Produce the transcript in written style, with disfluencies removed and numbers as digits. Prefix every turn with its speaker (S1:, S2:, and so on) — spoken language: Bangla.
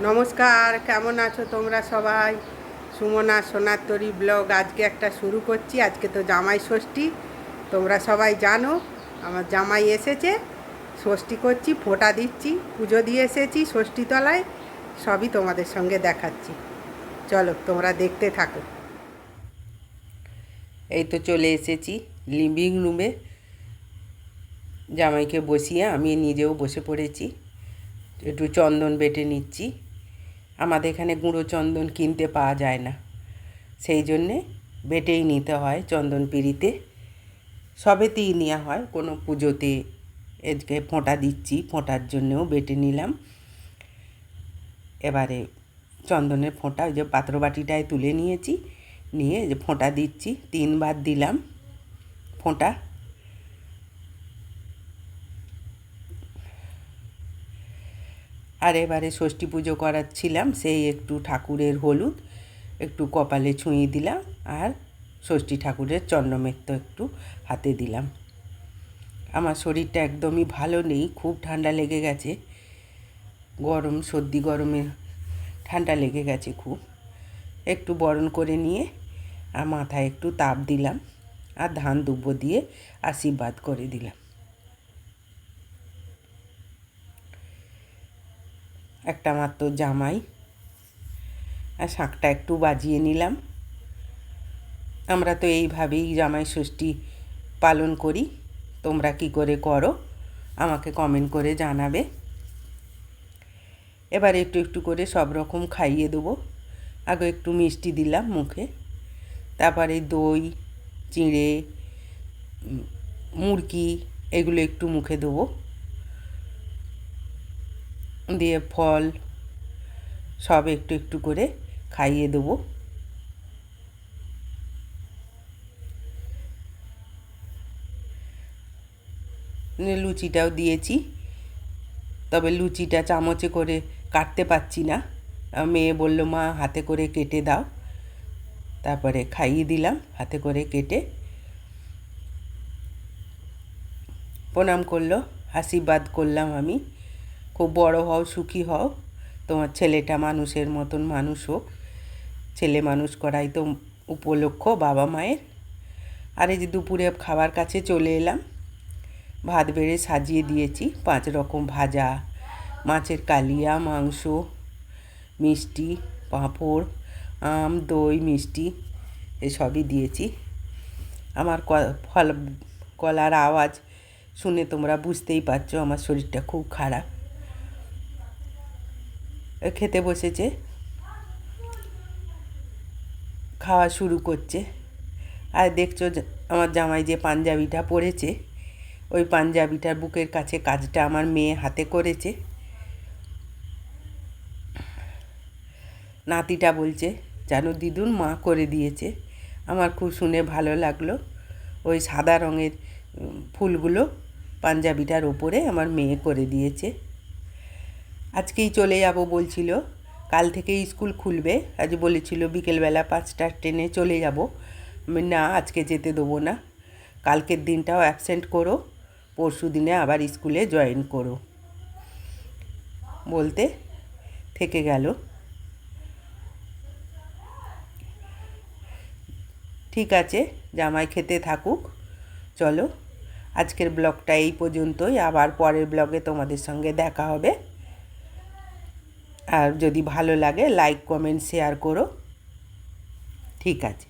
S1: নমস্কার, কেমন আছো তোমরা সবাই? সুমনা সোনার তরী ব্লগ আজকে একটা শুরু করছি। আজকে তো জামাই ষষ্ঠী, তোমরা সবাই জানো। আমার জামাই এসেছে, ষষ্ঠী করছি, ফোঁটা দিচ্ছি, পুজো দিয়ে এসেছি ষষ্ঠীতলায়। সবই তোমাদের সঙ্গে দেখাচ্ছি, চলো তোমরা দেখতে থাকো। এই তো চলে এসেছি লিভিং রুমে, জামাইকে বসিয়ে আমি নিজেও বসে পড়েছি। একটু চন্দন বেটে নিচ্ছি। আমাদের এখানে গুঁড়ো চন্দন কিনতে পাওয়া যায় না, সেই জন্যে বেটেই নিতে হয়। চন্দন পিঁড়িতে সবেতেই নেওয়া হয়, কোনো পুজোতে এদিকে ফোঁটা দিচ্ছি, ফোঁটার জন্যেও বেটে নিলাম। এবারে চন্দনের ফোঁটা ওই যে পাত্রবাটিটায় তুলে নিয়েছি, নিয়ে যে ফোঁটা দিচ্ছি, 3বার দিলাম ফোঁটা। আর এবারে ষষ্ঠী পুজো করাচ্ছিলাম, সেই একটু ঠাকুরের হলুদ একটু কপালে ছুঁয়ে দিলাম, আর ষষ্ঠী ঠাকুরের চন্দ্রমেত্ত একটু হাতে দিলাম। আমার শরীরটা একদমই ভালো নেই, খুব ঠান্ডা লেগে গেছে, গরম সর্দি গরমে ঠান্ডা লেগে গেছে খুব। একটু বরণ করে নিয়ে আর মাথায় একটু তাপ দিলাম, আর ধান দুব্য দিয়ে আশীর্বাদ করে দিলাম। একটা মাত্র জামাই, আর শাঁখটা একটু বাজিয়ে নিলাম। আমরা তো এইভাবেই জামাই ষষ্ঠী পালন করি, তোমরা কি করে করো আমাকে কমেন্ট করে জানাবে। এবার একটু একটু করে সব রকম খাইয়ে দেবো। আগে একটু মিষ্টি দিলাম মুখে, তারপরে দই, চিঁড়ে, মুরকি এগুলো একটু মুখে দেবো, দিয়ে ফল সব একটু একটু করে খাইয়ে দেবো। লুচিটাও দিয়েছি, তবে লুচিটা চামচে করে কাটতে পারছি না। মেয়ে বলল, মা হাতে করে কেটে দাও। তারপরে খাইয়ে দিলাম হাতে করে কেটে। প্রণাম করলো, আশীর্বাদ করলাম আমি, খুব বড় হও, সুখী হও, তোমার ছেলেটা মানুষের মতন মানুষ হোক। ছেলে মানুষ করাই তো উপলক্ষ বাবা মায়ের। আর এই যে দুপুরে খাবার কাছে চলে এলাম, ভাত বেড়ে সাজিয়ে দিয়েছি, 5 রকম ভাজা, মাছের কালিয়া, মাংস, মিষ্টি, পাঁপড়, আম, দই, মিষ্টি এসবই দিয়েছি। আমার গলার আওয়াজ শুনে তোমরা বুঝতেই পারছো আমার শরীরটা খুব খারাপ। খেতে বসেছে, খাওয়া শুরু করছে। আর দেখছো আমার জামাই যে পাঞ্জাবিটা পরেছে, ওই পাঞ্জাবিটার বুকের কাছে কাজটা আমার মেয়ে হাতে করেছে। নাতিটা বলছে, জানো দিদুন, মা করে দিয়েছে। আমার খুব শুনে ভালো লাগলো। ওই সাদা রঙের ফুলগুলো পাঞ্জাবিটার ওপরে আমার মেয়ে করে দিয়েছে। আজকেই চলে যাব বলছিল, কাল থেকেই স্কুল খুলবে। আজ বলেছিল বিকেলবেলা 5টার ট্রেনে চলে যাব। না, আজকে যেতে দেবো না, কালকের দিনটাও অ্যাবসেন্ট করো, পরশু দিনে আবার স্কুলে জয়েন করো বলতে থেকে গেল। ঠিক আছে, জামাই খেতে থাকুক। চলো, আজকের ব্লগটা এই পর্যন্তই, আবার পরের ব্লগে তোমাদের সঙ্গে দেখা হবে। আর যদি ভালো লাগে লাইক, কমেন্ট, শেয়ার করো। ঠিক আছে।